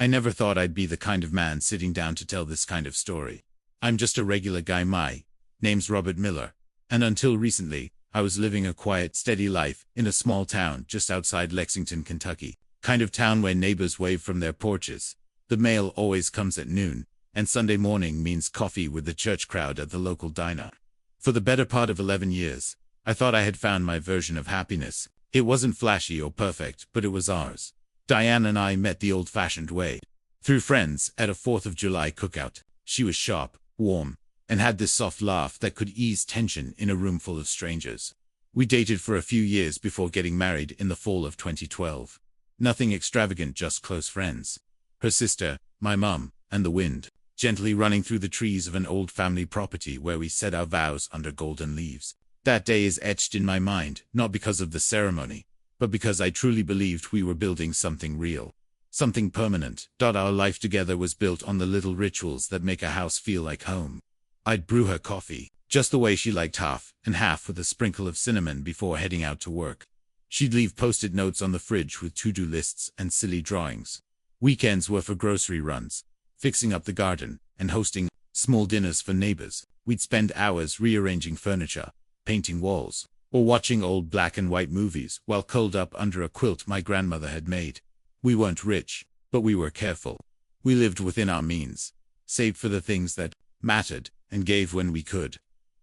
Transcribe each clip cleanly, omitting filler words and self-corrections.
I never thought I'd be the kind of man sitting down to tell this kind of story. I'm just a regular guy. My name's Robert Miller, and until recently, I was living a quiet, steady life in a small town just outside Lexington, Kentucky. Kind of town where neighbors wave from their porches. The mail always comes at noon, and Sunday morning means coffee with the church crowd at the local diner. For the better part of 11 years, I thought I had found my version of happiness. It wasn't flashy or perfect, but it was ours. Diane and I met the old-fashioned way. Through friends at a 4th of July cookout. She was sharp, warm, and had this soft laugh that could ease tension in a room full of strangers. We dated for a few years before getting married in the fall of 2012. Nothing extravagant, just close friends. Her sister, my mum, and the wind, gently running through the trees of an old family property where we said our vows under golden leaves. That day is etched in my mind, not because of the ceremony, but because I truly believed we were building something real. Something permanent. Our life together was built on the little rituals that make a house feel like home. I'd brew her coffee, just the way she liked, half and half with a sprinkle of cinnamon before heading out to work. She'd leave post-it notes on the fridge with to-do lists and silly drawings. Weekends were for grocery runs, fixing up the garden, and hosting small dinners for neighbors. We'd spend hours rearranging furniture, painting walls, or watching old black and white movies while curled up under a quilt my grandmother had made. We weren't rich, but we were careful. We lived within our means, saved for the things that mattered, and gave when we could.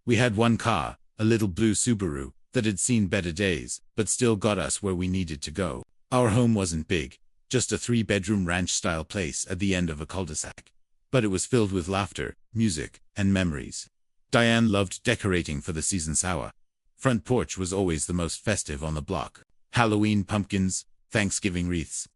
We had one car, a little blue Subaru, that had seen better days, but still got us where we needed to go. Our home wasn't big, just a 3-bedroom ranch-style place at the end of a cul-de-sac. But it was filled with laughter, music, and memories. Diane loved decorating for the season's hour. Front porch was always the most festive on the block. Halloween pumpkins, Thanksgiving wreaths,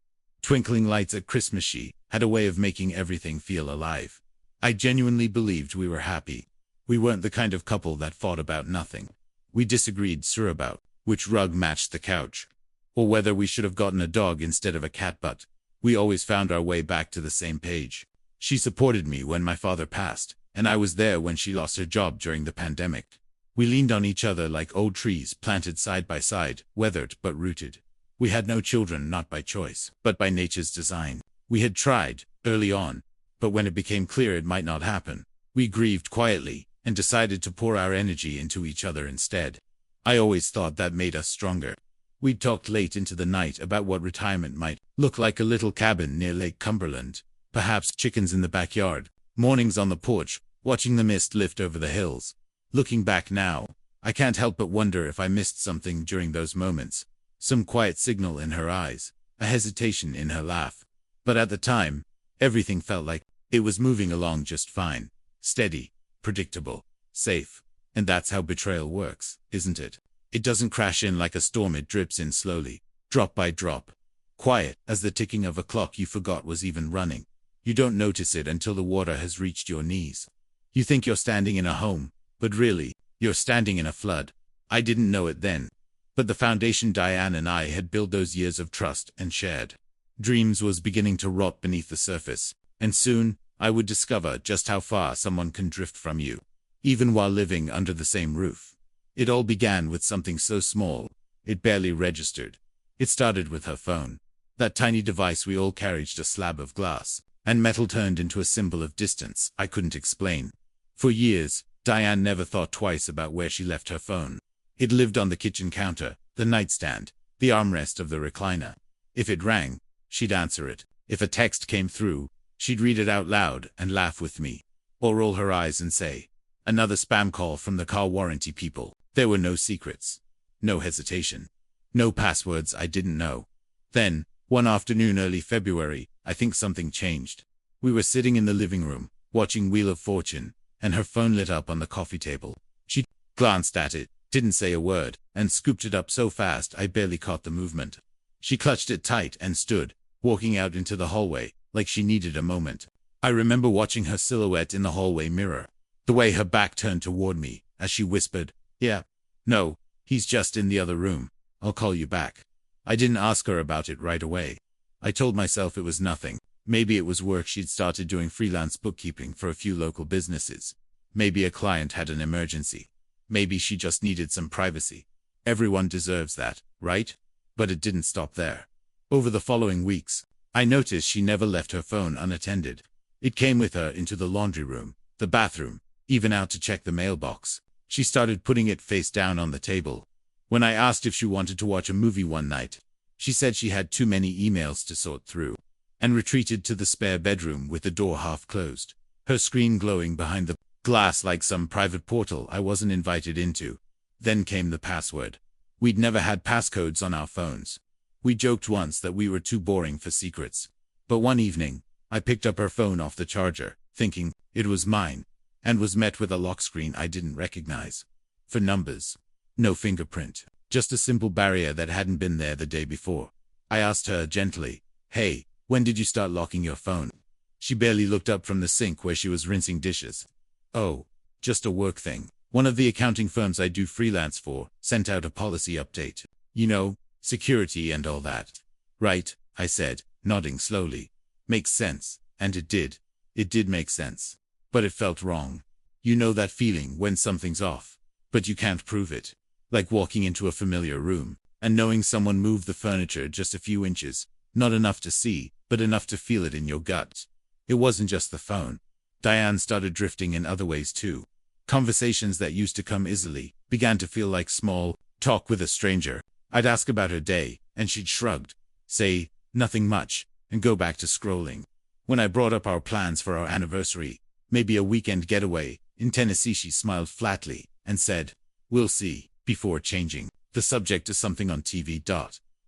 twinkling lights at Christmas. She had a way of making everything feel alive. I genuinely believed we were happy. We weren't the kind of couple that fought about nothing. We disagreed about which rug matched the couch, or whether we should have gotten a dog instead of a cat, but we always found our way back to the same page. She supported me when my father passed, and I was there when she lost her job during the pandemic. We leaned on each other like old trees planted side by side, weathered but rooted. We had no children, not by choice, but by nature's design. We had tried, early on, but when it became clear it might not happen, we grieved quietly and decided to pour our energy into each other instead. I always thought that made us stronger. We talked late into the night about what retirement might look like: a little cabin near Lake Cumberland, perhaps chickens in the backyard, mornings on the porch, watching the mist lift over the hills. Looking back now, I can't help but wonder if I missed something during those moments. Some quiet signal in her eyes, a hesitation in her laugh. But at the time, everything felt like it was moving along just fine. Steady, predictable, safe. And that's how betrayal works, isn't it? It doesn't crash in like a storm, it drips in slowly, drop by drop. Quiet as the ticking of a clock you forgot was even running. You don't notice it until the water has reached your knees. You think you're standing in a home, but really, you're standing in a flood. I didn't know it then, but the foundation Diane and I had built those years of trust and shared dreams was beginning to rot beneath the surface, and soon, I would discover just how far someone can drift from you, even while living under the same roof. It all began with something so small, it barely registered. It started with her phone. That tiny device we all carried, a slab of glass and metal turned into a symbol of distance I couldn't explain. For years, Diane never thought twice about where she left her phone. It lived on the kitchen counter, the nightstand, the armrest of the recliner. If it rang, she'd answer it. If a text came through, she'd read it out loud and laugh with me, or roll her eyes and say, "Another spam call from the car warranty people." There were no secrets, no hesitation, no passwords I didn't know. Then, one afternoon early February, I think something changed. We were sitting in the living room, watching Wheel of Fortune, and her phone lit up on the coffee table. She glanced at it, didn't say a word, and scooped it up so fast I barely caught the movement. She clutched it tight and stood, walking out into the hallway, like she needed a moment. I remember watching her silhouette in the hallway mirror, the way her back turned toward me, as she whispered, "Yeah, no, he's just in the other room. I'll call you back." I didn't ask her about it right away. I told myself it was nothing. Maybe it was work. She'd started doing freelance bookkeeping for a few local businesses. Maybe a client had an emergency. Maybe she just needed some privacy. Everyone deserves that, right? But it didn't stop there. Over the following weeks, I noticed she never left her phone unattended. It came with her into the laundry room, the bathroom, even out to check the mailbox. She started putting it face down on the table. When I asked if she wanted to watch a movie one night, she said she had too many emails to sort through, and retreated to the spare bedroom with the door half closed, her screen glowing behind the glass like some private portal I wasn't invited into. Then came the password. We'd never had passcodes on our phones. We joked once that we were too boring for secrets. But one evening, I picked up her phone off the charger, thinking it was mine, and was met with a lock screen I didn't recognize. For numbers. No fingerprint. Just a simple barrier that hadn't been there the day before. I asked her gently, "Hey, when did you start locking your phone?" She barely looked up from the sink where she was rinsing dishes. "Oh, just a work thing. One of the accounting firms I do freelance for sent out a policy update. You know, security and all that." "Right," I said, nodding slowly. "Makes sense." And it did. It did make sense. But it felt wrong. You know that feeling when something's off, but you can't prove it. Like walking into a familiar room, and knowing someone moved the furniture just a few inches, not enough to see, but enough to feel it in your gut. It wasn't just the phone. Diane started drifting in other ways too. Conversations that used to come easily began to feel like small talk with a stranger. I'd ask about her day, and she'd shrug, say, "Nothing much," and go back to scrolling. When I brought up our plans for our anniversary, maybe a weekend getaway in Tennessee, she smiled flatly and said, "We'll see," before changing the subject to something on TV.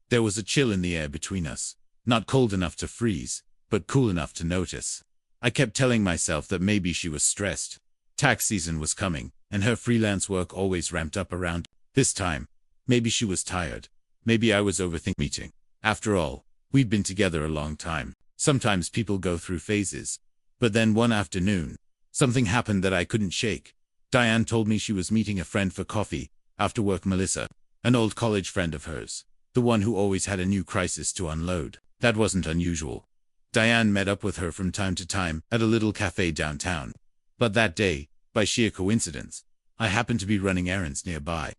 There was a chill in the air between us, not cold enough to freeze, but cool enough to notice. I kept telling myself that maybe she was stressed. Tax season was coming, and her freelance work always ramped up around this time. Maybe she was tired. Maybe I was overthinking meeting. After all, we'd been together a long time. Sometimes people go through phases. But then one afternoon, something happened that I couldn't shake. Diane told me she was meeting a friend for coffee after work. Melissa, an old college friend of hers, the one who always had a new crisis to unload. That wasn't unusual. Diane met up with her from time to time at a little cafe downtown. But that day, by sheer coincidence, I happened to be running errands nearby.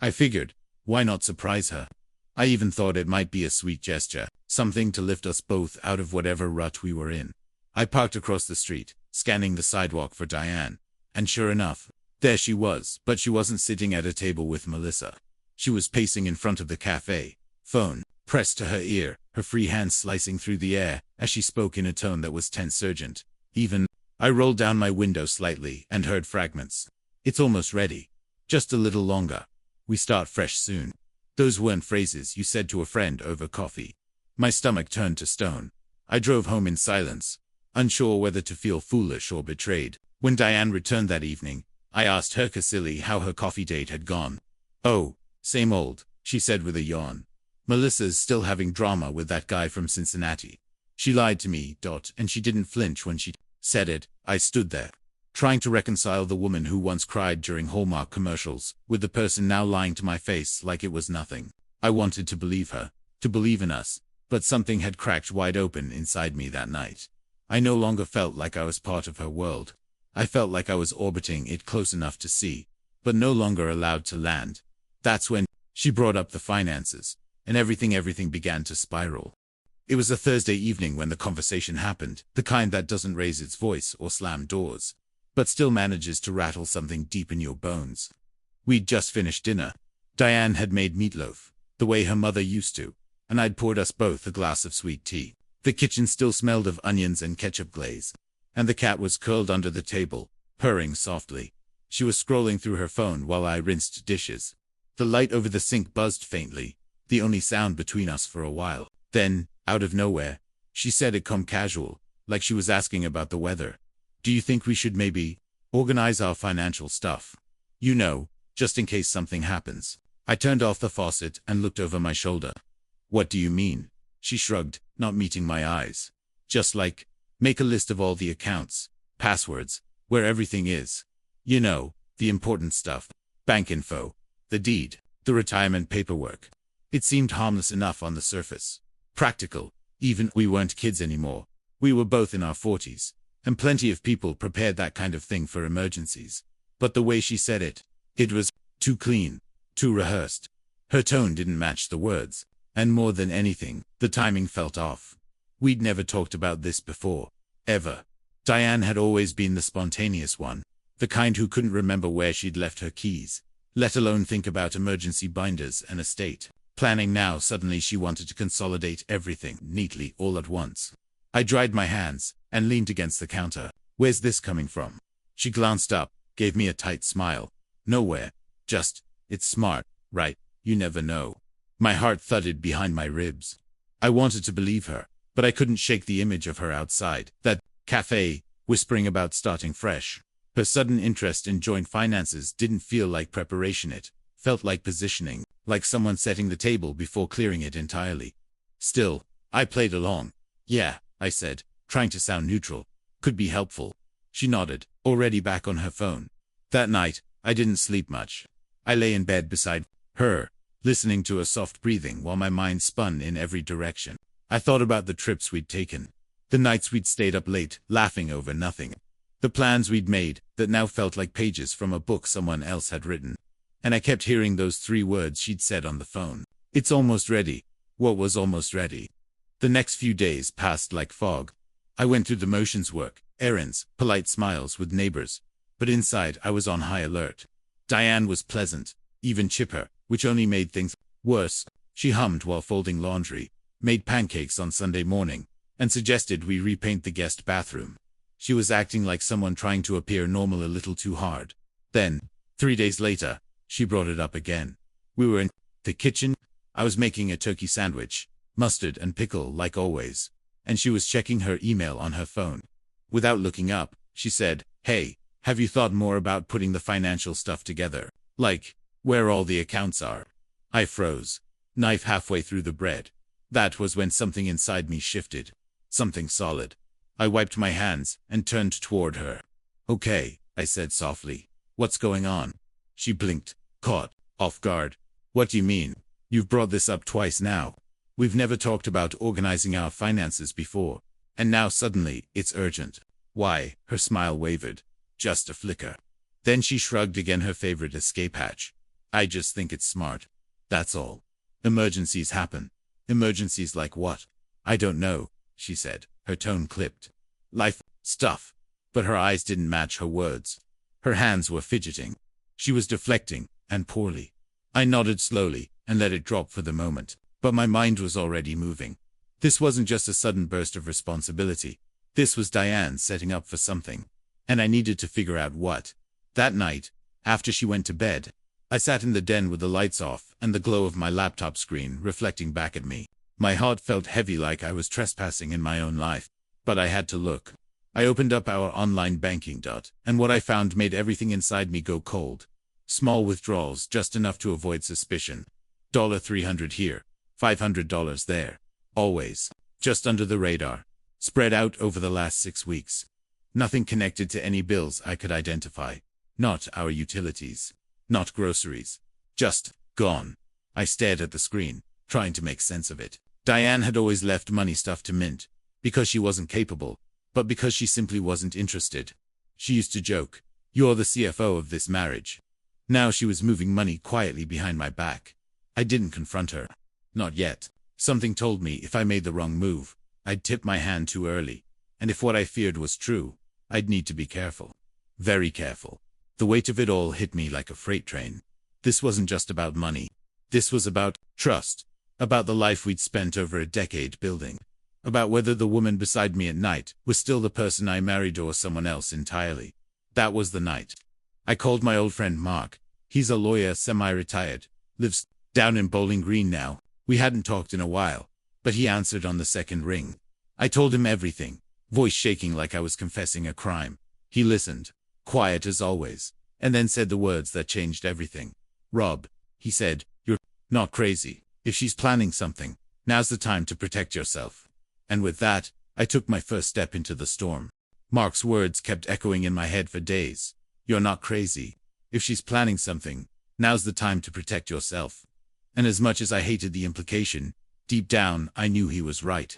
I figured, why not surprise her? I even thought it might be a sweet gesture, something to lift us both out of whatever rut we were in. I parked across the street, scanning the sidewalk for Diane. And sure enough, there she was, but she wasn't sitting at a table with Melissa. She was pacing in front of the cafe, phone pressed to her ear, her free hand slicing through the air as she spoke in a tone that was tense urgent. Even, I rolled down my window slightly and heard fragments. "It's almost ready. Just a little longer. We start fresh soon." Those weren't phrases you said to a friend over coffee. My stomach turned to stone. I drove home in silence, unsure whether to feel foolish or betrayed. When Diane returned that evening, I asked her silly how her coffee date had gone. "Oh, same old," she said with a yawn. "Melissa's still having drama with that guy from Cincinnati. She lied to me, and she didn't flinch when she said it." I stood there, trying to reconcile the woman who once cried during Hallmark commercials with the person now lying to my face like it was nothing. I wanted to believe her, to believe in us, but something had cracked wide open inside me that night. I no longer felt like I was part of her world. I felt like I was orbiting it close enough to see, but no longer allowed to land. That's when she brought up the finances, and everything began to spiral. It was a Thursday evening when the conversation happened, the kind that doesn't raise its voice or slam doors, but still manages to rattle something deep in your bones. We'd just finished dinner. Diane had made meatloaf, the way her mother used to, and I'd poured us both a glass of sweet tea. The kitchen still smelled of onions and ketchup glaze, and the cat was curled under the table, purring softly. She was scrolling through her phone while I rinsed dishes. The light over the sink buzzed faintly, the only sound between us for a while. Then, out of nowhere, she said it come casual, like she was asking about the weather. "Do you think we should maybe organize our financial stuff? You know, just in case something happens." I turned off the faucet and looked over my shoulder. "What do you mean?" She shrugged, not meeting my eyes. "Just like, make a list of all the accounts, passwords, where everything is. You know, the important stuff. Bank info, the deed, the retirement paperwork." It seemed harmless enough on the surface. Practical. Even we weren't kids anymore. We were both in our 40s, and plenty of people prepared that kind of thing for emergencies. But the way she said it, it was too clean, too rehearsed. Her tone didn't match the words, and more than anything, the timing felt off. We'd never talked about this before. Ever. Diane had always been the spontaneous one. The kind who couldn't remember where she'd left her keys, let alone think about emergency binders and estate planning. Now suddenly she wanted to consolidate everything neatly all at once. I dried my hands and leaned against the counter. Where's this coming from? She glanced up, gave me a tight smile. Nowhere. Just, it's smart, right? You never know. My heart thudded behind my ribs. I wanted to believe her, but I couldn't shake the image of her outside that cafe, whispering about starting fresh. Her sudden interest in joint finances didn't feel like preparation. It felt like positioning, like someone setting the table before clearing it entirely. Still, I played along. Yeah, I said, trying to sound neutral. Could be helpful. She nodded, already back on her phone. That night, I didn't sleep much. I lay in bed beside her, listening to her soft breathing while my mind spun in every direction. I thought about the trips we'd taken, the nights we'd stayed up late, laughing over nothing, the plans we'd made that now felt like pages from a book someone else had written. And I kept hearing those 3 words she'd said on the phone. It's almost ready. What was almost ready? The next few days passed like fog. I went through the motions: work, errands, polite smiles with neighbors. But inside I was on high alert. Diane was pleasant, even chipper, which only made things worse. She hummed while folding laundry, made pancakes on Sunday morning, and suggested we repaint the guest bathroom. She was acting like someone trying to appear normal a little too hard. Then, 3 days later, she brought it up again. We were in the kitchen. I was making a turkey sandwich, mustard and pickle like always, and she was checking her email on her phone. Without looking up, she said, "Hey, have you thought more about putting the financial stuff together? Like, where all the accounts are?" I froze, knife halfway through the bread. That was when something inside me shifted. Something solid. I wiped my hands and turned toward her. "Okay," I said softly. "What's going on?" She blinked, caught off guard. "What do you mean? You've brought this up twice now. We've never talked about organizing our finances before. And now suddenly, it's urgent." "Why?" Her smile wavered. "Just a flicker." Then she shrugged again, her favorite escape hatch. "I just think it's smart. That's all. Emergencies happen." "Emergencies like what?" "I don't know," she said, her tone clipped. "Life stuff." But her eyes didn't match her words. Her hands were fidgeting. She was deflecting, and poorly. I nodded slowly and let it drop for the moment, but my mind was already moving. This wasn't just a sudden burst of responsibility. This was Diane setting up for something, and I needed to figure out what. That night, after she went to bed, I sat in the den with the lights off and the glow of my laptop screen reflecting back at me. My heart felt heavy, like I was trespassing in my own life, but I had to look. I opened up our online banking, and what I found made everything inside me go cold. Small withdrawals, just enough to avoid suspicion. $300 here, $500 there. Always, just under the radar, spread out over the last 6 weeks. Nothing connected to any bills I could identify. Not our utilities. Not groceries. Just gone. I stared at the screen, trying to make sense of it. Diane had always left money stuff to Mint, because she wasn't capable, but because she simply wasn't interested. She used to joke, "You're the CFO of this marriage." Now she was moving money quietly behind my back. I didn't confront her. Not yet. Something told me if I made the wrong move, I'd tip my hand too early. And if what I feared was true, I'd need to be careful. Very careful. The weight of it all hit me like a freight train. This wasn't just about money. This was about trust. About the life we'd spent over a decade building. About whether the woman beside me at night was still the person I married or someone else entirely. That was the night. I called my old friend Mark. He's a lawyer, semi-retired, lives down in Bowling Green now. We hadn't talked in a while, but he answered on the second ring. I told him everything, voice shaking like I was confessing a crime. He listened, quiet as always, and then said the words that changed everything. "Rob," he said, "you're not crazy. If she's planning something, now's the time to protect yourself." And with that, I took my first step into the storm. Mark's words kept echoing in my head for days. "You're not crazy. If she's planning something, now's the time to protect yourself." And as much as I hated the implication, deep down I knew he was right.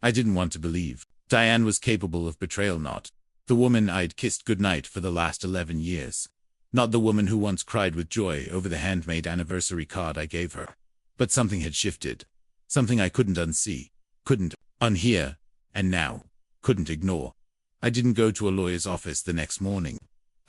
I didn't want to believe Diane was capable of betrayal. Not the woman I'd kissed goodnight for the last 11 years. Not the woman who once cried with joy over the handmade anniversary card I gave her. But something had shifted. Something I couldn't unsee, couldn't unhear, And now, couldn't ignore. I didn't go to a lawyer's office the next morning.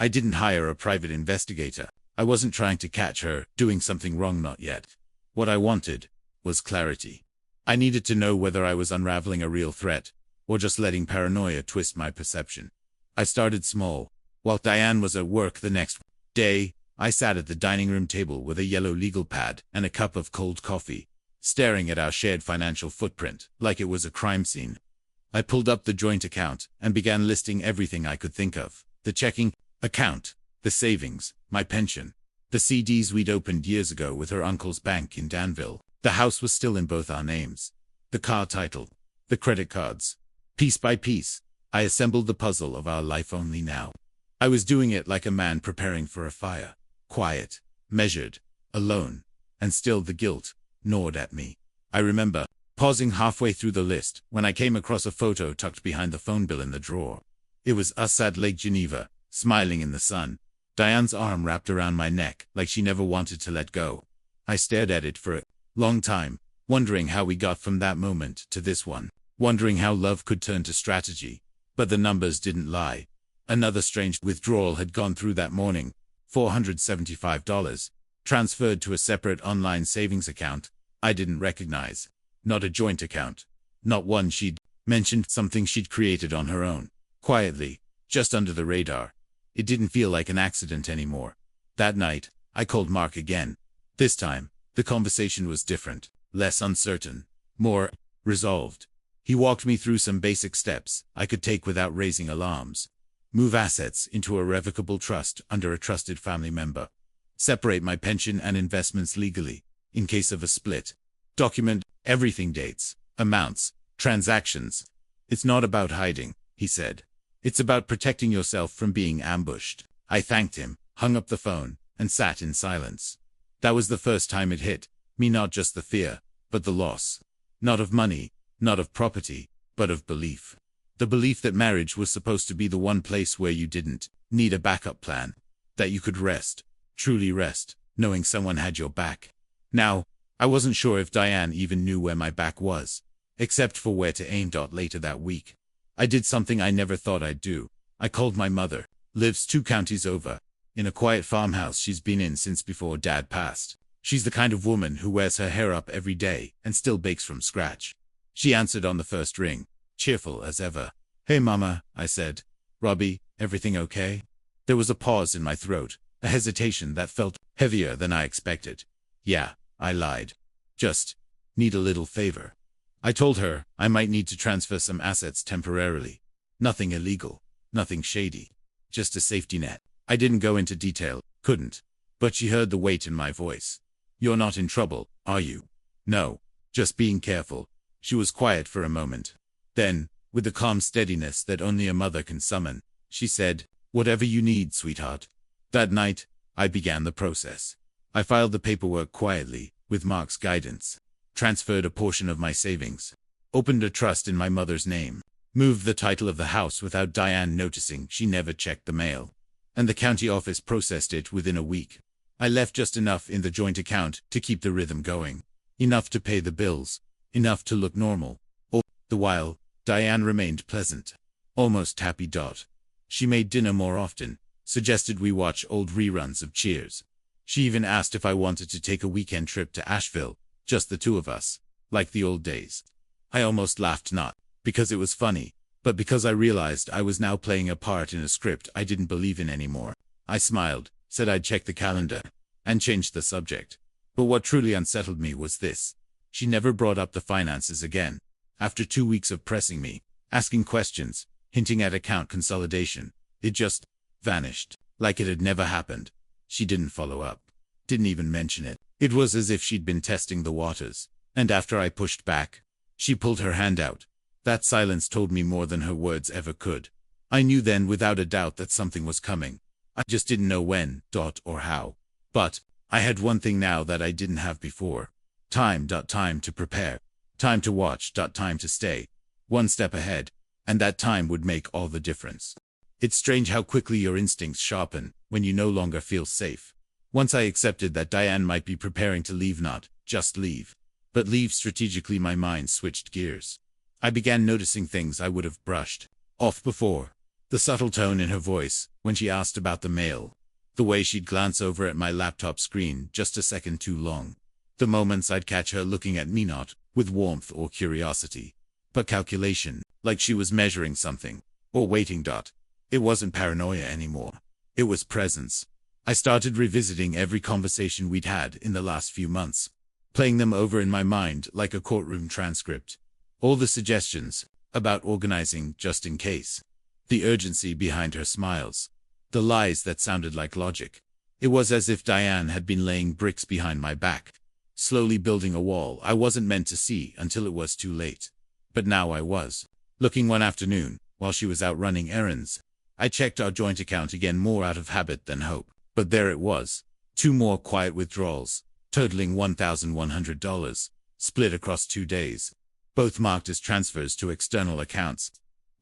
I didn't hire a private investigator. I wasn't trying to catch her doing something wrong, not yet. What I wanted was clarity. I needed to know whether I was unraveling a real threat or just letting paranoia twist my perception. I started small. While Diane was at work the next day, I sat at the dining room table with a yellow legal pad and a cup of cold coffee, staring at our shared financial footprint like it was a crime scene. I pulled up the joint account and began listing everything I could think of: the checking account, the savings, my pension, the CDs we'd opened years ago with her uncle's bank in Danville. The house was still in both our names, the car title, the credit cards. Piece by piece, I assembled the puzzle of our life only now. I was doing it like a man preparing for a fire. Quiet, measured, alone, and still the guilt gnawed at me. I remember pausing halfway through the list when I came across a photo tucked behind the phone bill in the drawer. It was us at Lake Geneva, smiling in the sun, Diane's arm wrapped around my neck like she never wanted to let go. I stared at it for a long time, wondering how we got from that moment to this one, wondering how love could turn to strategy. But the numbers didn't lie. Another strange withdrawal had gone through that morning, $475, transferred to a separate online savings account I didn't recognize. Not a joint account. Not one she'd mentioned, something she'd created on her own. Quietly, just under the radar. It didn't feel like an accident anymore. That night, I called Mark again. This time, the conversation was different, less uncertain, more resolved. He walked me through some basic steps I could take without raising alarms. Move assets into a revocable trust under a trusted family member. Separate my pension and investments legally, in case of a split. Document everything: dates, amounts, transactions. It's not about hiding, he said. It's about protecting yourself from being ambushed. I thanked him, hung up the phone, and sat in silence. That was the first time it hit me, not just the fear, but the loss. Not of money, not of property, but of belief. The belief that marriage was supposed to be the one place where you didn't need a backup plan. That you could rest, truly rest, knowing someone had your back. Now, I wasn't sure if Diane even knew where my back was, except for where to aim. Later that week, I did something I never thought I'd do. I called my mother, lives 2 counties over, in a quiet farmhouse she's been in since before Dad passed. She's the kind of woman who wears her hair up every day and still bakes from scratch. She answered on the first ring, cheerful as ever. "Hey Mama," I said. "Robbie, everything okay?" There was a pause in my throat, a hesitation that felt heavier than I expected. "Yeah," I lied. "Just need a little favor." I told her I might need to transfer some assets temporarily. Nothing illegal, nothing shady, just a safety net. I didn't go into detail, couldn't, but she heard the weight in my voice. "You're not in trouble, are you?" "No, just being careful." She was quiet for a moment. Then, with the calm steadiness that only a mother can summon, she said, "Whatever you need, sweetheart." That night, I began the process. I filed the paperwork quietly, with Mark's guidance, transferred a portion of my savings, opened a trust in my mother's name, moved the title of the house without Diane noticing. She never checked the mail, and the county office processed it within a week. I left just enough in the joint account to keep the rhythm going, enough to pay the bills, enough to look normal. All the while, Diane remained pleasant, almost happy. She made dinner more often, suggested we watch old reruns of Cheers. She even asked if I wanted to take a weekend trip to Asheville, just the 2 of us, like the old days. I almost laughed, not because it was funny, but because I realized I was now playing a part in a script I didn't believe in anymore. I smiled, said I'd check the calendar, and changed the subject. But what truly unsettled me was this. She never brought up the finances again. After 2 weeks of pressing me, asking questions, hinting at account consolidation, it just vanished, like it had never happened. She didn't follow up, didn't even mention it. It was as if she'd been testing the waters, and after I pushed back, she pulled her hand out. That silence told me more than her words ever could. I knew then without a doubt that something was coming. I just didn't know when, or how. But I had one thing now that I didn't have before. Time to prepare. Time to watch. Time to stay one step ahead. And that time would make all the difference. It's strange how quickly your instincts sharpen when you no longer feel safe. Once I accepted that Diane might be preparing to leave, not just leave, but leave strategically, my mind switched gears. I began noticing things I would have brushed off before. The subtle tone in her voice when she asked about the mail. The way she'd glance over at my laptop screen just a second too long. The moments I'd catch her looking at me not with warmth or curiosity, but calculation, like she was measuring something, or waiting. It wasn't paranoia anymore. It was presence. I started revisiting every conversation we'd had in the last few months, playing them over in my mind like a courtroom transcript. All the suggestions about organizing just in case. The urgency behind her smiles. The lies that sounded like logic. It was as if Diane had been laying bricks behind my back, slowly building a wall I wasn't meant to see until it was too late. But now I was. Looking one afternoon, while she was out running errands, I checked our joint account again, more out of habit than hope. But there it was. 2 more quiet withdrawals, totaling $1,100, split across 2 days. Both marked as transfers to external accounts.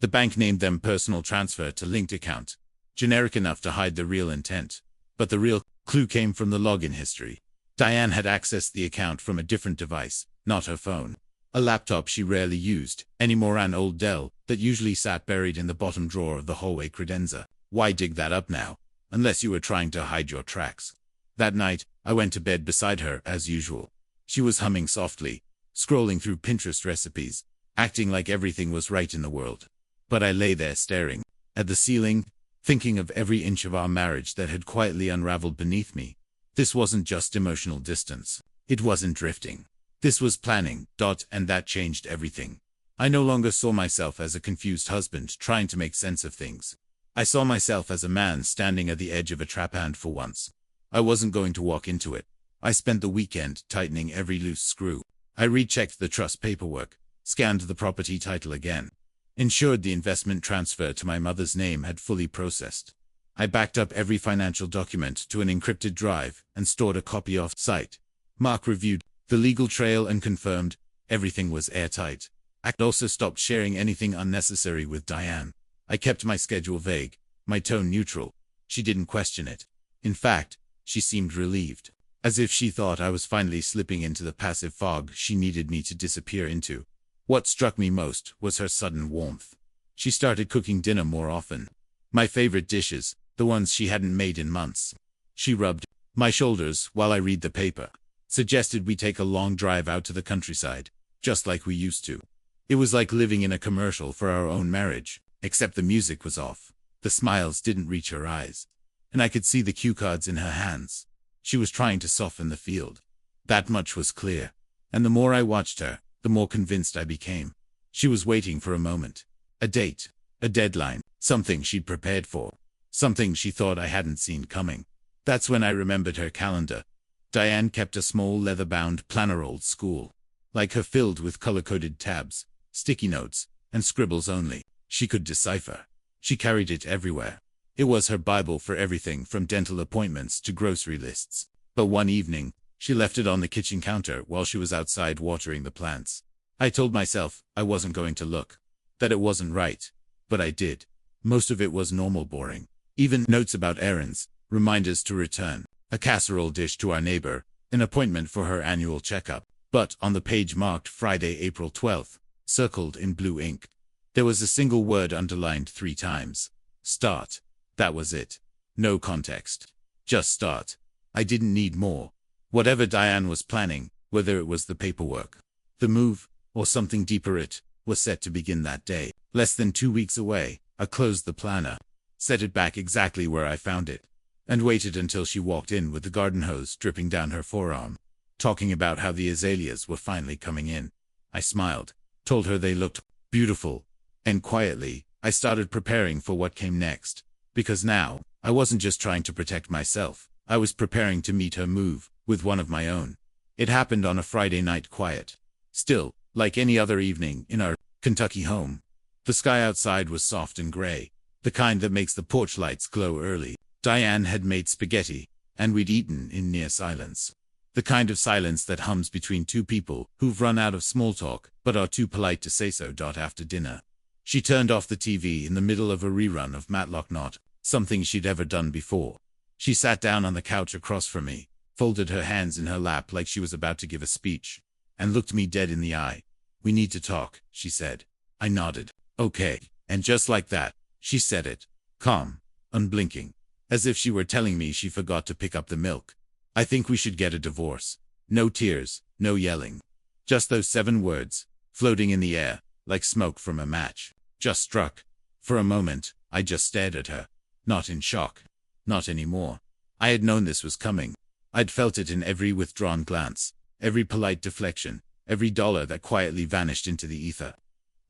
The bank named them personal transfer to linked account. Generic enough to hide the real intent. But the real clue came from the login history. Diane had accessed the account from a different device, not her phone. A laptop she rarely used anymore, an old Dell that usually sat buried in the bottom drawer of the hallway credenza. Why dig that up now? Unless you were trying to hide your tracks. That night, I went to bed beside her as usual. She was humming softly, scrolling through Pinterest recipes, acting like everything was right in the world. But I lay there staring at the ceiling, thinking of every inch of our marriage that had quietly unraveled beneath me. This wasn't just emotional distance. It wasn't drifting. This was planning, and that changed everything. I no longer saw myself as a confused husband trying to make sense of things. I saw myself as a man standing at the edge of a trap, and for once, I wasn't going to walk into it. I spent the weekend tightening every loose screw. I rechecked the trust paperwork, scanned the property title again, ensured the investment transfer to my mother's name had fully processed. I backed up every financial document to an encrypted drive and stored a copy off-site. Mark reviewed the legal trail and confirmed everything was airtight. I also stopped sharing anything unnecessary with Diane. I kept my schedule vague, my tone neutral. She didn't question it. In fact, she seemed relieved, as if she thought I was finally slipping into the passive fog she needed me to disappear into. What struck me most was her sudden warmth. She started cooking dinner more often. My favorite dishes, the ones she hadn't made in months. She rubbed my shoulders while I read the paper, suggested we take a long drive out to the countryside, just like we used to. It was like living in a commercial for our own marriage, except the music was off. The smiles didn't reach her eyes, and I could see the cue cards in her hands. She was trying to soften the field. That much was clear. And the more I watched her, the more convinced I became. She was waiting for a moment. A date. A deadline. Something she'd prepared for. Something she thought I hadn't seen coming. That's when I remembered her calendar. Diane kept a small leather-bound planner, old school, like her, filled with color-coded tabs, sticky notes, and scribbles only she could decipher. She carried it everywhere. It was her Bible for everything from dental appointments to grocery lists. But one evening, she left it on the kitchen counter while she was outside watering the plants. I told myself I wasn't going to look, that it wasn't right. But I did. Most of it was normal, boring. Even notes about errands, reminders to return, a casserole dish to our neighbor, an appointment for her annual checkup. But on the page marked Friday, April 12th, circled in blue ink, there was a single word underlined 3 times. Start. That was it. No context. Just start. I didn't need more. Whatever Diane was planning, whether it was the paperwork, the move, or something deeper, it was set to begin that day. Less than 2 weeks away. I closed the planner, set it back exactly where I found it, and waited until she walked in with the garden hose dripping down her forearm, talking about how the azaleas were finally coming in. I smiled, told her they looked beautiful, and quietly, I started preparing for what came next. Because now, I wasn't just trying to protect myself, I was preparing to meet her move, with one of my own. It happened on a Friday night, quiet. Still, like any other evening in our Kentucky home. The sky outside was soft and gray, the kind that makes the porch lights glow early. Diane had made spaghetti, and we'd eaten in near silence. The kind of silence that hums between 2 people who've run out of small talk, but are too polite to say so. After dinner, she turned off the TV in the middle of a rerun of Matlock, not something she'd ever done before. She sat down on the couch across from me, folded her hands in her lap like she was about to give a speech, and looked me dead in the eye. We need to talk, she said. I nodded. Okay. And just like that, she said it. Calm, unblinking, as if she were telling me she forgot to pick up the milk. I think we should get a divorce. No tears, no yelling. Just those 7 words, floating in the air, like smoke from a match. Just struck. For a moment, I just stared at her. Not in shock. Not anymore. I had known this was coming. I'd felt it in every withdrawn glance, every polite deflection, every dollar that quietly vanished into the ether.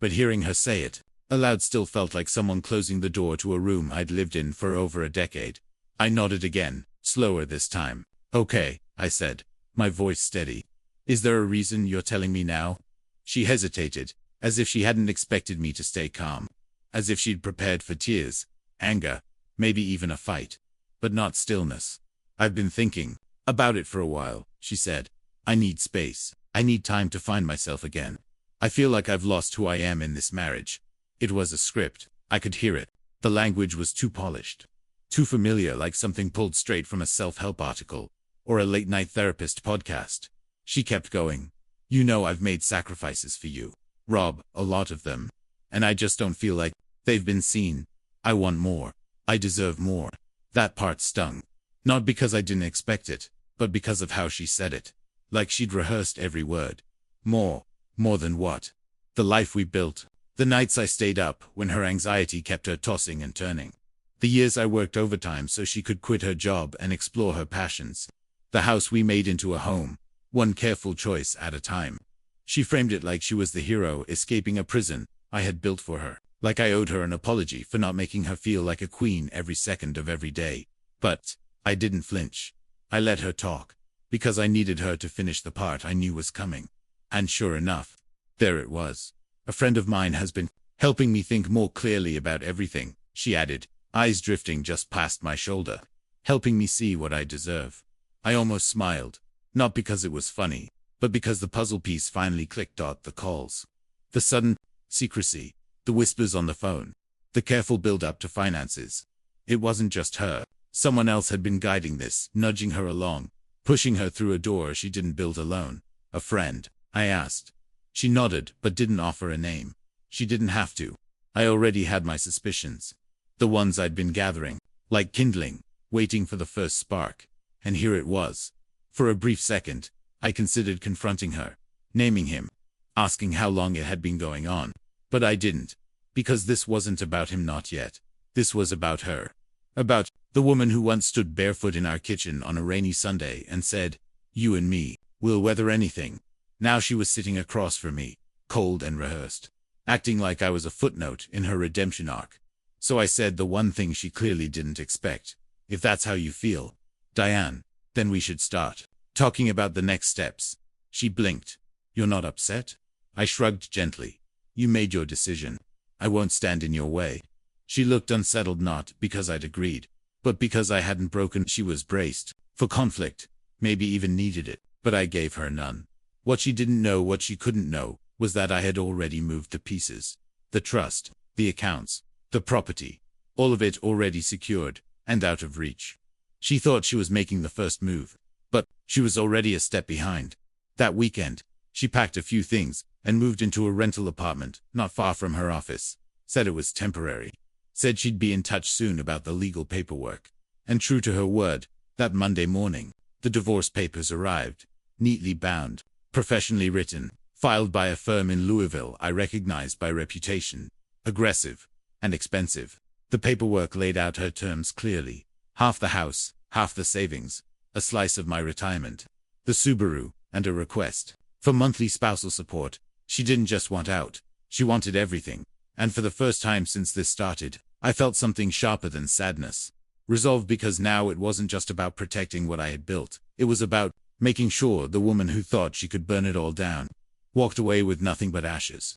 But hearing her say it, aloud, still felt like someone closing the door to a room I'd lived in for over a decade. I nodded again, slower this time. Okay, I said, my voice steady. Is there a reason you're telling me now? She hesitated, as if she hadn't expected me to stay calm. As if she'd prepared for tears, anger, maybe even a fight. But not stillness. I've been thinking about it for a while, she said. I need space. I need time to find myself again. I feel like I've lost who I am in this marriage. It was a script. I could hear it. The language was too polished. Too familiar, like something pulled straight from a self-help article or a late-night therapist podcast. She kept going. You know I've made sacrifices for you, Rob, a lot of them. And I just don't feel like they've been seen. I want more. I deserve more. That part stung. Not because I didn't expect it, but because of how she said it. Like she'd rehearsed every word. More. More than what? The life we built. The nights I stayed up when her anxiety kept her tossing and turning. The years I worked overtime so she could quit her job and explore her passions. The house we made into a home, one careful choice at a time. She framed it like she was the hero escaping a prison I had built for her. Like I owed her an apology for not making her feel like a queen every second of every day. But I didn't flinch. I let her talk, because I needed her to finish the part I knew was coming. And sure enough, there it was. A friend of mine has been helping me think more clearly about everything, she added, eyes drifting just past my shoulder. Helping me see what I deserve. I almost smiled, not because it was funny, but because the puzzle piece finally clicked. The calls. The sudden secrecy. The whispers on the phone. The careful build-up to finances. It wasn't just her. Someone else had been guiding this, nudging her along, pushing her through a door she didn't build alone. A friend, I asked. She nodded, but didn't offer a name. She didn't have to. I already had my suspicions. The ones I'd been gathering, like kindling, waiting for the first spark. And here it was. For a brief second, I considered confronting her, naming him, asking how long it had been going on. But I didn't. Because this wasn't about him, not yet. This was about her. About the woman who once stood barefoot in our kitchen on a rainy Sunday and said, "You and me, we'll weather anything." Now she was sitting across from me, cold and rehearsed, acting like I was a footnote in her redemption arc. So I said the one thing she clearly didn't expect. If that's how you feel, Diane, then we should start talking about the next steps. She blinked. You're not upset? I shrugged gently. You made your decision. I won't stand in your way. She looked unsettled, not because I'd agreed, but because I hadn't broken. She was braced for conflict, maybe even needed it, but I gave her none. What she didn't know, what she couldn't know, was that I had already moved the pieces. The trust, the accounts, the property, all of it already secured and out of reach. She thought she was making the first move, but she was already a step behind. That weekend, she packed a few things and moved into a rental apartment not far from her office. Said it was temporary. Said she'd be in touch soon about the legal paperwork. And true to her word, that Monday morning, the divorce papers arrived, neatly bound, professionally written, filed by a firm in Louisville I recognized by reputation. Aggressive and expensive. The paperwork laid out her terms clearly. Half the house, half the savings, a slice of my retirement, the Subaru, and a request for monthly spousal support. She didn't just want out, she wanted everything. And for the first time since this started, I felt something sharper than sadness. Resolve, because now it wasn't just about protecting what I had built. It was about making sure the woman who thought she could burn it all down walked away with nothing but ashes.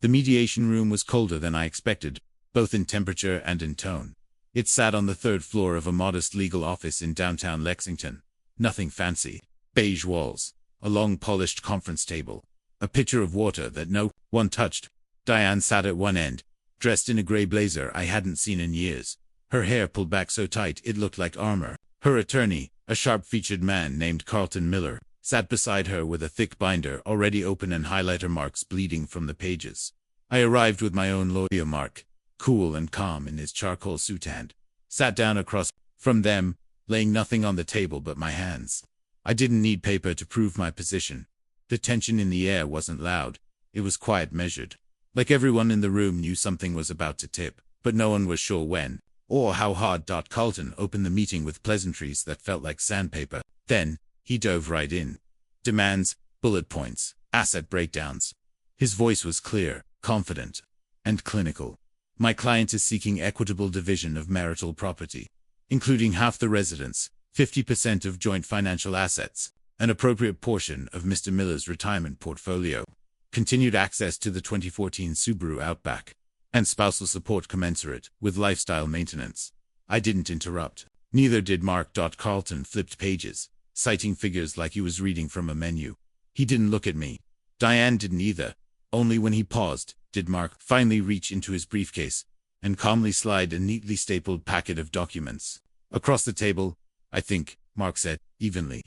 The mediation room was colder than I expected, both in temperature and in tone. It sat on the third floor of a modest legal office in downtown Lexington. Nothing fancy. Beige walls, a long polished conference table, a pitcher of water that no one touched. Diane sat at one end, dressed in a gray blazer I hadn't seen in years. Her hair pulled back so tight it looked like armor. Her attorney, a sharp-featured man named Carlton Miller, sat beside her with a thick binder already open and highlighter marks bleeding from the pages. I arrived with my own lawyer Mark, cool and calm in his charcoal suit hand, sat down across from them, laying nothing on the table but my hands. I didn't need paper to prove my position. The tension in the air wasn't loud. It was quiet, measured. Like everyone in the room knew something was about to tip, but no one was sure when or how hard. Carlton opened the meeting with pleasantries that felt like sandpaper. Then, he dove right in. Demands, bullet points, asset breakdowns. His voice was clear, confident, and clinical. My client is seeking equitable division of marital property, including half the residence, 50% of joint financial assets, an appropriate portion of Mr. Miller's retirement portfolio, continued access to the 2014 Subaru Outback, and spousal support commensurate with lifestyle maintenance. I didn't interrupt. Neither did Mark. Carlton flipped pages, citing figures like he was reading from a menu. He didn't look at me. Diane didn't either. Only when he paused did Mark finally reach into his briefcase and calmly slide a neatly stapled packet of documents across the table. I think, Mark said, evenly.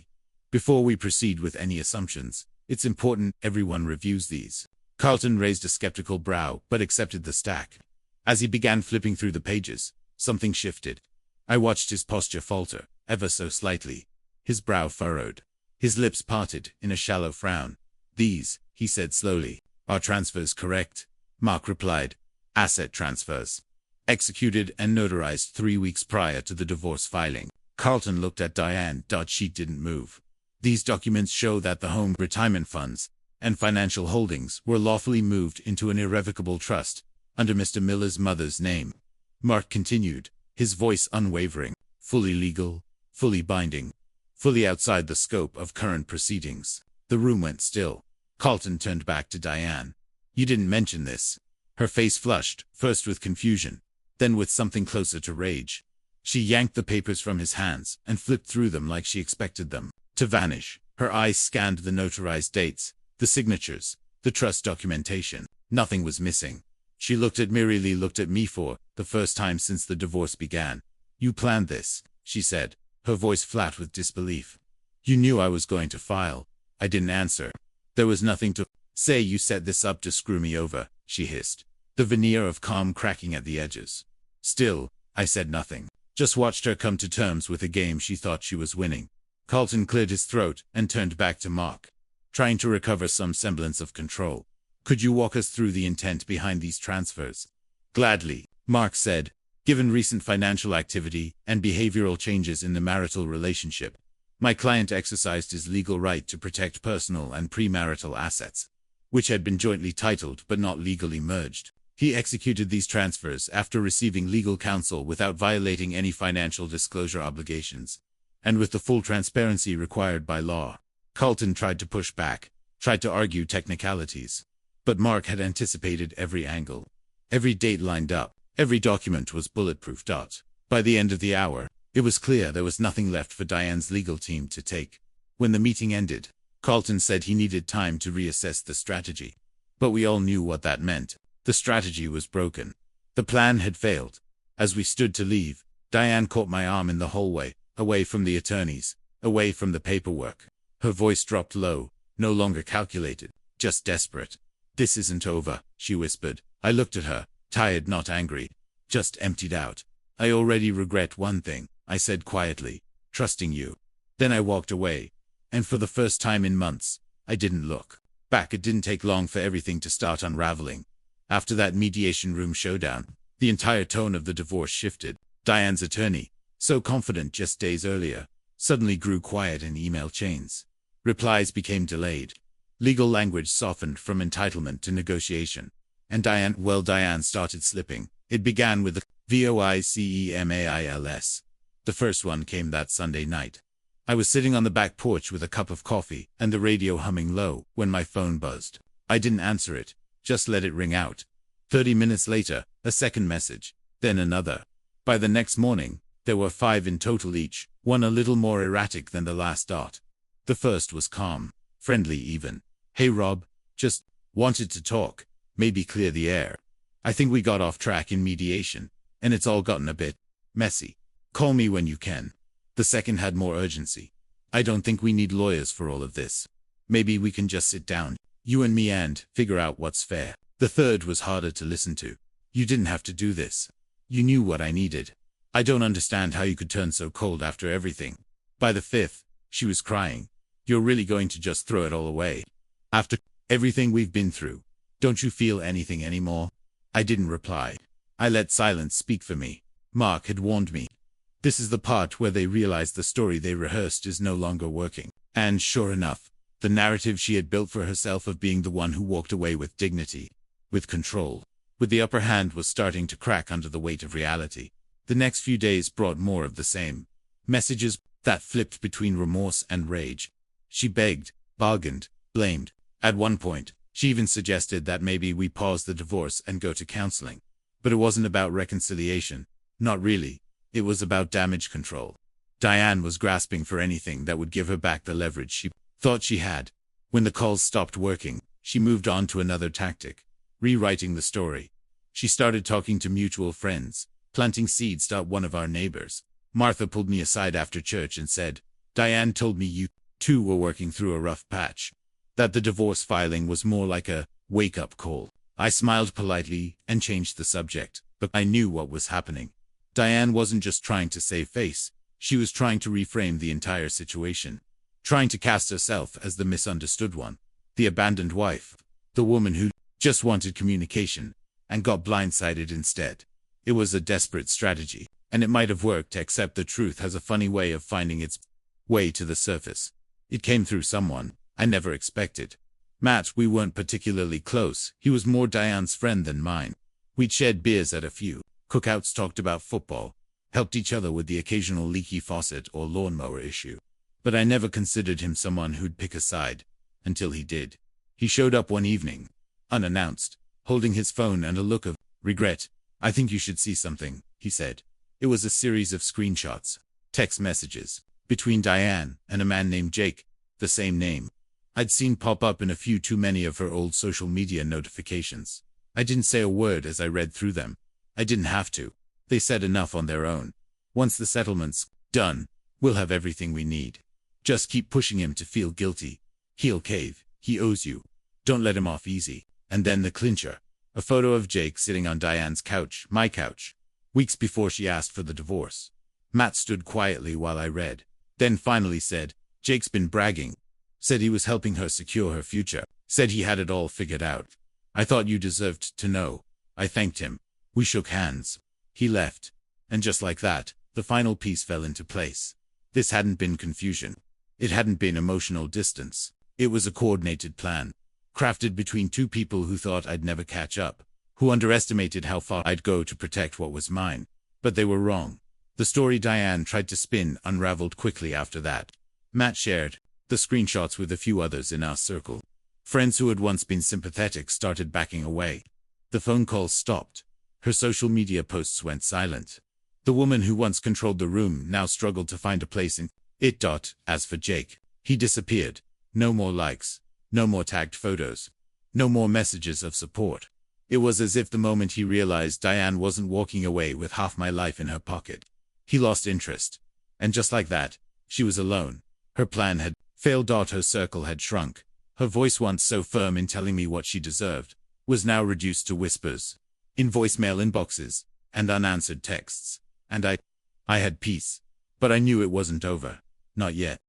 Before we proceed with any assumptions, it's important everyone reviews these. Carlton raised a skeptical brow, but accepted the stack. As he began flipping through the pages, something shifted. I watched his posture falter, ever so slightly. His brow furrowed. His lips parted in a shallow frown. These, he said slowly, are transfers, correct? Mark replied. Asset transfers. Executed and notarized 3 weeks prior to the divorce filing. Carlton looked at Diane. She didn't move. These documents show that the home, retirement funds, and financial holdings were lawfully moved into an irrevocable trust under Mr. Miller's mother's name. Mark continued, his voice unwavering, fully legal, fully binding, fully outside the scope of current proceedings. The room went still. Carlton turned back to Diane. You didn't mention this. Her face flushed, first with confusion, then with something closer to rage. She yanked the papers from his hands and flipped through them like she expected them to vanish. Her eyes scanned the notarized dates, the signatures, the trust documentation. Nothing was missing. She looked at me for the first time since the divorce began. You planned this, she said, her voice flat with disbelief. You knew I was going to file. I didn't answer. There was nothing to say. You set this up to screw me over, she hissed, the veneer of calm cracking at the edges. Still, I said nothing. Just watched her come to terms with a game she thought she was winning. Carlton cleared his throat and turned back to Mark, trying to recover some semblance of control. Could you walk us through the intent behind these transfers? Gladly, Mark said. Given recent financial activity and behavioral changes in the marital relationship, my client exercised his legal right to protect personal and premarital assets, which had been jointly titled but not legally merged. He executed these transfers after receiving legal counsel without violating any financial disclosure obligations, and with the full transparency required by law. Carlton tried to push back, tried to argue technicalities. But Mark had anticipated every angle. Every date lined up. Every document was bulletproof. By the end of the hour, it was clear there was nothing left for Diane's legal team to take. When the meeting ended, Carlton said he needed time to reassess the strategy. But we all knew what that meant. The strategy was broken. The plan had failed. As we stood to leave, Diane caught my arm in the hallway, away from the attorneys, away from the paperwork. Her voice dropped low, no longer calculated, just desperate. This isn't over, she whispered. I looked at her, tired, not angry, just emptied out. I already regret one thing, I said quietly, trusting you. Then I walked away, and for the first time in months, I didn't look back. It didn't take long for everything to start unraveling. After that mediation room showdown, the entire tone of the divorce shifted. Diane's attorney, so confident just days earlier, suddenly grew quiet in email chains. Replies became delayed. Legal language softened from entitlement to negotiation. And Diane started slipping. It began with the voicemails. The first one came that Sunday night. I was sitting on the back porch with a cup of coffee and the radio humming low when my phone buzzed. I didn't answer it, just let it ring out. 30 minutes later, a second message, then another. By the next morning, there were 5 in total each, one a little more erratic than the last dot. The first was calm, friendly even. Hey Rob, just wanted to talk, maybe clear the air. I think we got off track in mediation, and it's all gotten a bit messy. Call me when you can. The second had more urgency. I don't think we need lawyers for all of this. Maybe we can just sit down, you and me, and figure out what's fair. The third was harder to listen to. You didn't have to do this. You knew what I needed. I don't understand how you could turn so cold after everything. By the fifth, she was crying. You're really going to just throw it all away? After everything we've been through, don't you feel anything anymore? I didn't reply. I let silence speak for me. Mark had warned me. This is the part where they realize the story they rehearsed is no longer working. And sure enough, the narrative she had built for herself of being the one who walked away with dignity, with control, with the upper hand, was starting to crack under the weight of reality. The next few days brought more of the same. Messages that flipped between remorse and rage. She begged, bargained, blamed. At one point, she even suggested that maybe we pause the divorce and go to counseling. But it wasn't about reconciliation. Not really. It was about damage control. Diane was grasping for anything that would give her back the leverage she thought she had. When the calls stopped working, she moved on to another tactic. Rewriting the story. She started talking to mutual friends, planting seeds. One of our neighbors, Martha, pulled me aside after church and said, "Diane told me you two were working through a rough patch. That the divorce filing was more like a wake-up call." I smiled politely and changed the subject, but I knew what was happening. Diane wasn't just trying to save face. She was trying to reframe the entire situation. Trying to cast herself as the misunderstood one. The abandoned wife. The woman who just wanted communication and got blindsided instead. It was a desperate strategy, and it might have worked, except the truth has a funny way of finding its way to the surface. It came through someone I never expected. Matt. We weren't particularly close. He was more Diane's friend than mine. We'd shared beers at a few cookouts, talked about football, helped each other with the occasional leaky faucet or lawnmower issue. But I never considered him someone who'd pick a side, until he did. He showed up one evening, unannounced, holding his phone and a look of regret. "I think you should see something," he said. It was a series of screenshots, text messages, between Diane and a man named Jake, the same name I'd seen pop up in a few too many of her old social media notifications. I didn't say a word as I read through them. I didn't have to. They said enough on their own. Once the settlement's done, we'll have everything we need. Just keep pushing him to feel guilty. He'll cave. He owes you. Don't let him off easy. And then the clincher. A photo of Jake sitting on Diane's couch, my couch, weeks before she asked for the divorce. Matt stood quietly while I read, then finally said, "Jake's been bragging. Said he was helping her secure her future. Said he had it all figured out. I thought you deserved to know." I thanked him. We shook hands. He left. And just like that, the final piece fell into place. This hadn't been confusion. It hadn't been emotional distance. It was a coordinated plan, crafted between two people who thought I'd never catch up, who underestimated how far I'd go to protect what was mine. But they were wrong. The story Diane tried to spin unraveled quickly after that. Matt shared the screenshots with a few others in our circle. Friends who had once been sympathetic started backing away. The phone calls stopped. Her social media posts went silent. The woman who once controlled the room now struggled to find a place in it. As for Jake, he disappeared. No more likes. No more tagged photos. No more messages of support. It was as if the moment he realized Diane wasn't walking away with half my life in her pocket, he lost interest. And just like that, she was alone. Her plan had failed. Her circle had shrunk. Her voice, once so firm in telling me what she deserved, was now reduced to whispers, in voicemail inboxes, and unanswered texts. And I had peace. But I knew it wasn't over. Not yet.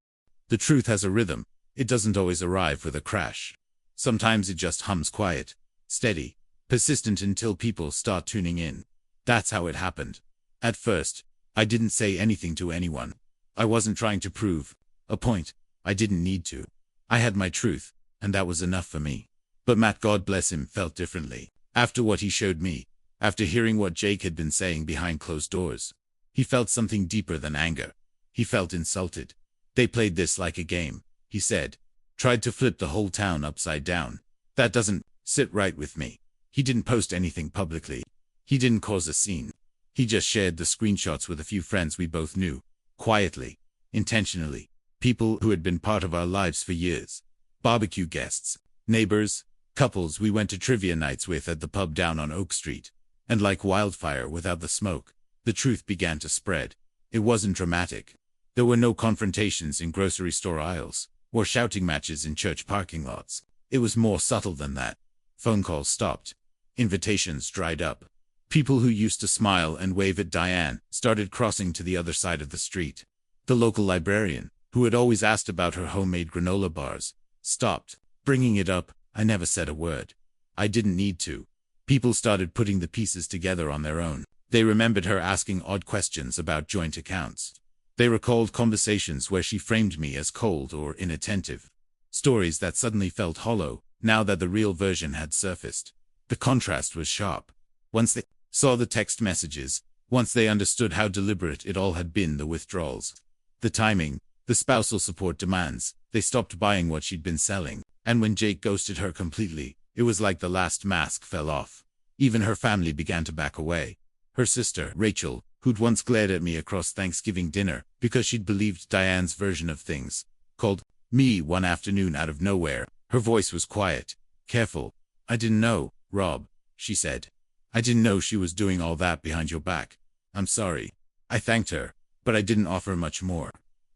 The truth has a rhythm. It doesn't always arrive with a crash. Sometimes it just hums quiet, steady, persistent until people start tuning in. That's how it happened. At first, I didn't say anything to anyone. I wasn't trying to prove a point. I didn't need to. I had my truth, and that was enough for me. But Matt, God bless him, felt differently. After what he showed me, after hearing what Jake had been saying behind closed doors, he felt something deeper than anger. He felt insulted. They played this like a game, he said. Tried to flip the whole town upside down. That doesn't sit right with me. He didn't post anything publicly. He didn't cause a scene. He just shared the screenshots with a few friends we both knew, quietly, intentionally. People who had been part of our lives for years. Barbecue guests, neighbors, couples we went to trivia nights with at the pub down on Oak Street. And like wildfire without the smoke, the truth began to spread. It wasn't dramatic. There were no confrontations in grocery store aisles, or shouting matches in church parking lots. It was more subtle than that. Phone calls stopped. Invitations dried up. People who used to smile and wave at Diane started crossing to the other side of the street. The local librarian, who had always asked about her homemade granola bars, stopped bringing it up. I never said a word. I didn't need to. People started putting the pieces together on their own. They remembered her asking odd questions about joint accounts. They recalled conversations where she framed me as cold or inattentive. Stories that suddenly felt hollow, now that the real version had surfaced. The contrast was sharp. Once they saw the text messages, once they understood how deliberate it all had been, the withdrawals, the timing, the spousal support demands, they stopped buying what she'd been selling. And when Jake ghosted her completely, it was like the last mask fell off. Even her family began to back away. Her sister, Rachel, who'd once glared at me across Thanksgiving dinner because she'd believed Diane's version of things, called me one afternoon out of nowhere. Her voice was quiet, careful. "I didn't know, Rob," she said. "I didn't know she was doing all that behind your back. I'm sorry." I thanked her, but I didn't offer much more.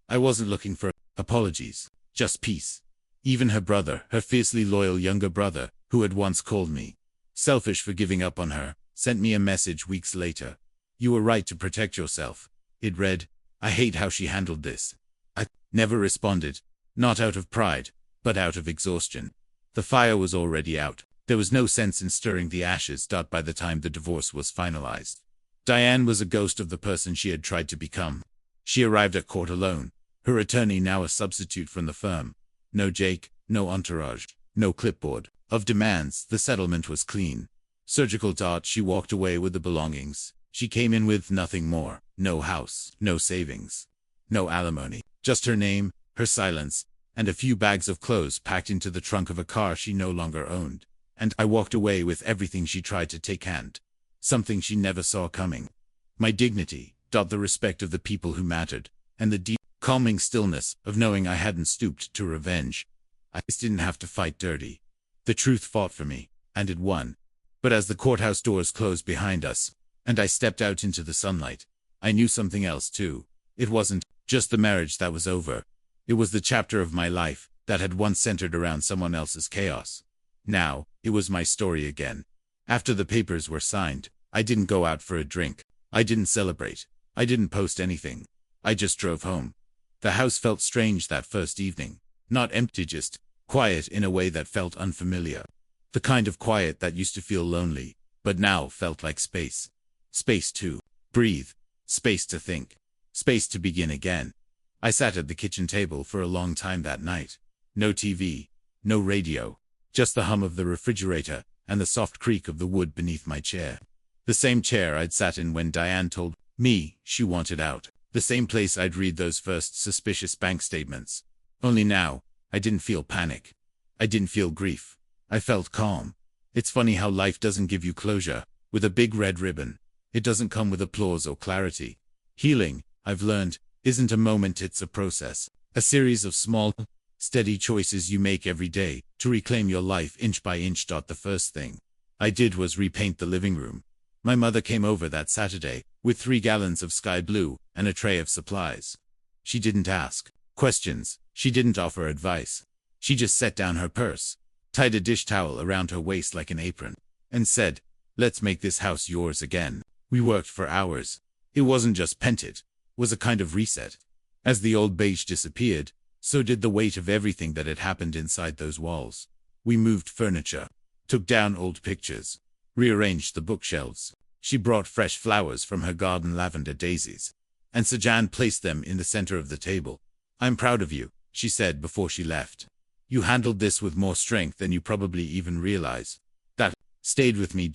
I wasn't looking for apologies, just peace. Even her brother, her fiercely loyal younger brother, who had once called me selfish for giving up on her, sent me a message weeks later. "You were right to protect yourself." It read, "I hate how she handled this." I never responded, not out of pride, but out of exhaustion. The fire was already out. There was no sense in stirring the ashes. By the time the divorce was finalized, Diane was a ghost of the person she had tried to become. She arrived at court alone, her attorney now a substitute from the firm. No Jake, no entourage, no clipboard of demands. The settlement was clean. Surgical. She walked away with the belongings. She came in with nothing more. No house, no savings, no alimony. Just her name, her silence, and a few bags of clothes packed into the trunk of a car she no longer owned. And I walked away with everything she tried to take hand. Something she never saw coming. My dignity. The respect of the people who mattered. And the deep, calming stillness of knowing I hadn't stooped to revenge. I just didn't have to fight dirty. The truth fought for me, and it won. But as the courthouse doors closed behind us, and I stepped out into the sunlight, I knew something else too. It wasn't just the marriage that was over. It was the chapter of my life that had once centered around someone else's chaos. Now, it was my story again. After the papers were signed, I didn't go out for a drink. I didn't celebrate. I didn't post anything. I just drove home. The house felt strange that first evening. Not empty, just quiet in a way that felt unfamiliar. The kind of quiet that used to feel lonely, but now felt like space. Space to breathe. Space to think. Space to begin again. I sat at the kitchen table for a long time that night. No TV. No radio. Just the hum of the refrigerator and the soft creak of the wood beneath my chair. The same chair I'd sat in when Diane told me she wanted out. The same place I'd read those first suspicious bank statements. Only now, I didn't feel panic. I didn't feel grief. I felt calm. It's funny how life doesn't give you closure with a big red ribbon. It doesn't come with applause or clarity. Healing, I've learned, isn't a moment, it's a process. A series of small, steady choices you make every day to reclaim your life inch by inch. The first thing I did was repaint the living room. My mother came over that Saturday with 3 gallons of sky blue and a tray of supplies. She didn't ask questions. She didn't offer advice. She just set down her purse, tied a dish towel around her waist like an apron, and said, "Let's make this house yours again." We worked for hours. It wasn't just painted. It was a kind of reset. As the old beige disappeared, so did the weight of everything that had happened inside those walls. We moved furniture, took down old pictures, rearranged the bookshelves. She brought fresh flowers from her garden, lavender daisies, and Sajan placed them in the center of the table. "I'm proud of you," she said before she left. "You handled this with more strength than you probably even realize." That stayed with me.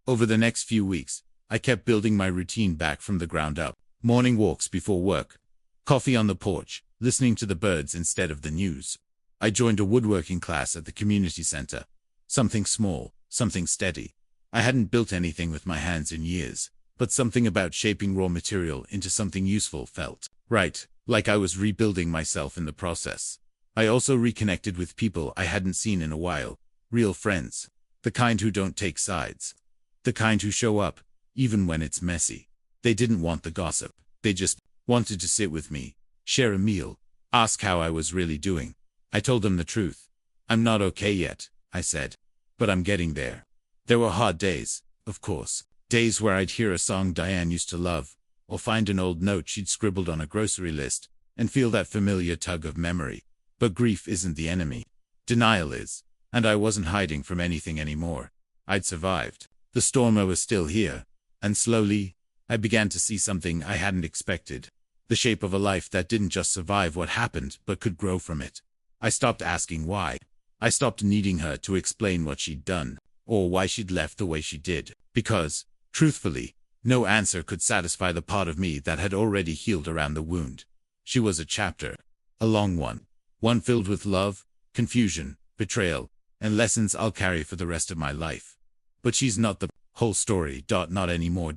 Over the next few weeks, I kept building my routine back from the ground up. Morning walks before work, coffee on the porch, listening to the birds instead of the news. I joined a woodworking class at the community center. Something small, something steady. I hadn't built anything with my hands in years, but something about shaping raw material into something useful felt right, like I was rebuilding myself in the process. I also reconnected with people I hadn't seen in a while, real friends, the kind who don't take sides, the kind who show up, even when it's messy. They didn't want the gossip. They just wanted to sit with me, share a meal, ask how I was really doing. I told them the truth. I'm not okay yet, I said, but I'm getting there. There were hard days, of course, days where I'd hear a song Diane used to love, or find an old note she'd scribbled on a grocery list, and feel that familiar tug of memory. But grief isn't the enemy. Denial is. And I wasn't hiding from anything anymore. I'd survived. The storm was still here. And slowly, I began to see something I hadn't expected. The shape of a life that didn't just survive what happened, but could grow from it. I stopped asking why. I stopped needing her to explain what she'd done, or why she'd left the way she did. Because, truthfully, no answer could satisfy the part of me that had already healed around the wound. She was a chapter. A long one. One filled with love, confusion, betrayal, and lessons I'll carry for the rest of my life. But she's not the whole story. Not anymore.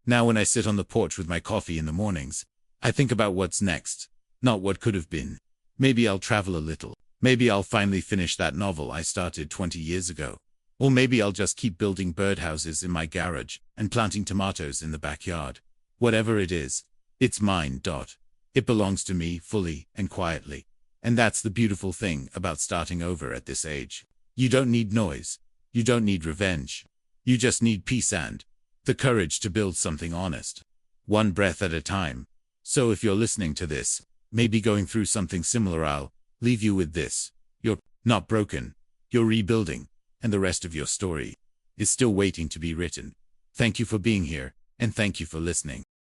Now when I sit on the porch with my coffee in the mornings, I think about what's next, not what could have been. Maybe I'll travel a little. Maybe I'll finally finish that novel I started 20 years ago. Or maybe I'll just keep building birdhouses in my garage and planting tomatoes in the backyard. Whatever it is, it's mine. It belongs to me fully and quietly. And that's the beautiful thing about starting over at this age. You don't need noise. You don't need revenge. You just need peace and the courage to build something honest. One breath at a time. So if you're listening to this, maybe going through something similar, I'll leave you with this. You're not broken. You're rebuilding. And the rest of your story is still waiting to be written. Thank you for being here, and thank you for listening.